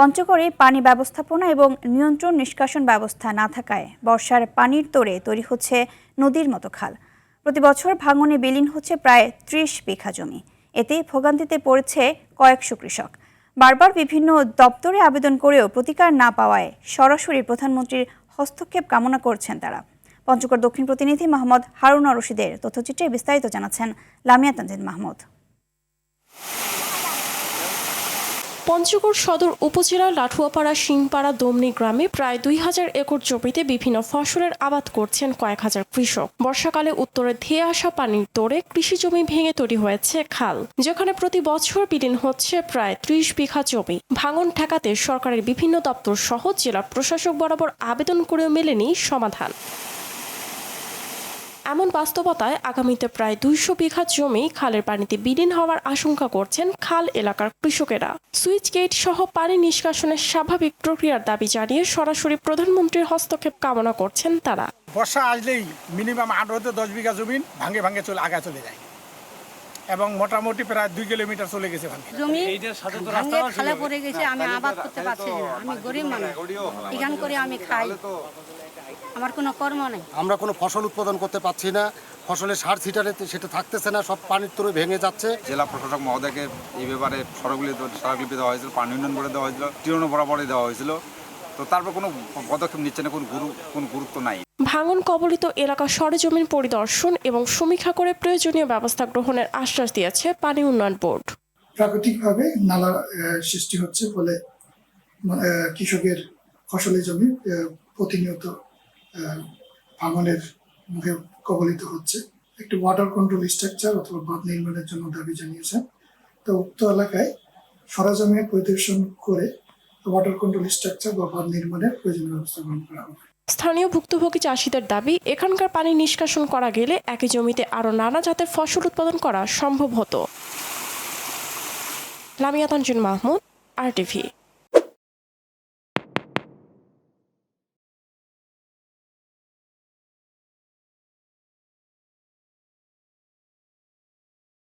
পঞ্চগড়ে পানি ব্যবস্থাপনা এবং নিয়ন্ত্রণ নিষ্কাশন ব্যবস্থা না থাকায় বর্ষার পানির তোড়ে তৈরি হচ্ছে নদীর মতো খাল। প্রতি বছর ভাঙনে বিলীন হচ্ছে প্রায় ৩০ বিঘা জমি। এতে ভোগান্তিতে পড়েছে কয়েকশো কৃষক। বারবার বিভিন্ন দপ্তরে আবেদন করেও প্রতিকার না পাওয়ায় সরাসরি প্রধানমন্ত্রীর হস্তক্ষেপ কামনা করছেন তারা। পঞ্চগড় দক্ষিণ প্রতিনিধি মোহাম্মদ হারুনা রশিদের তথ্যচিত্রে বিস্তারিত জানাচ্ছেন লামিয়া তানজিন মাহমুদ। পঞ্চগড় সদর উপজেলার লাঠুয়াপাড়া সিংপাড়া দমনি গ্রামে প্রায় ২০০০ একর জমিতে বিভিন্ন ফসলের আবাদ করছেন কয়েক হাজার কৃষক। বর্ষাকালে উত্তরে ধেয়ে আসা পানির তোড়ে কৃষি জমি ভেঙে তৈরি হয়েছে খাল, যেখানে প্রতি বছর বিলীন হচ্ছে প্রায় ৩০ বিঘা জমি। ভাঙন ঠেকাতে সরকারের বিভিন্ন দপ্তর সহ জেলা প্রশাসক বরাবর আবেদন করেও মেলেনি সমাধান। এমন বাস্তবতায় আগামীতে প্রায় ২০০ বিঘা জমি খালের পানিতে বিলীন হওয়ার আশঙ্কা করছেন খাল এলাকার কৃষকেরা। সুইচ গেট সহ পানি নিষ্কাশনের স্বাভাবিক প্রক্রিয়ার দাবি জানিয়ে সরাসরি প্রধানমন্ত্রীর হস্তক্ষেপ কামনা করছেন তারা। বর্ষা আসলেই মিনিমাম ৮ থেকে ১০ বিঘা জমি ভাঙে আগায় চলে যায় এবং মোটামুটি প্রায় ২ কিলোমিটার চলে গেছে জমি খালে পড়ে গেছে। আমি আবাদ করতে পারছি না, আমি গরিব মানুষ, এখান করে আমি খাই, আমার কোনো কর্ম নেই। আমরা কোনো ফসল উৎপাদন করতে পারছি না, ফসলের সার ছিটারে সেটা থাকতেছে না, সব পানির তোরে ভেঙে যাচ্ছে। জেলা প্রশাসক মহোদয়কে এই ব্যাপারে স্মারকলিপি দেওয়া হয়েছিল, পানি উন্নয়ন বোর্ডে দেওয়া হয়েছিল, টিরনো বরাবরই দেওয়া হয়েছিল, তো তারপর কোনো পদক্ষেপ নিচ্ছে না, কোনো গুরুত্ব নাই। ভাঙন কবলিত এলাকা সরেজমিন পরিদর্শন এবং সমীক্ষা করে প্রয়োজনীয় ব্যবস্থা গ্রহণের আশ্বাস দিয়েছে পানি উন্নয়ন বোর্ড। প্রাকৃতিকভাবে নালা সৃষ্টি হচ্ছে, ফলে কৃষকের ফসলের জমি প্রতিনিয়ত ভাঙনের মুখে কবলিত হচ্ছে। একটি ওয়াটার কন্ট্রোল স্ট্রাকচার অথবা বাঁধ নির্মাণের জন্য দাবি জানিয়েছেন। তো উক্ত এলাকায় সরেজমিন পরিদর্শন করে ওয়াটার কন্ট্রোল স্ট্রাকচার বা বাঁধ নির্মাণের প্রয়োজনীয় ব্যবস্থা গ্রহণ করা হবে। স্থানীয় ভুক্তভোগী চাষিদের দাবি, এখানকার পানি নিষ্কাশন করা গেলে একই জমিতে আরও নানা জাতের ফসল উৎপাদন করা সম্ভব হতো। লামিয়া তানজিন মাহমুদ, RTV।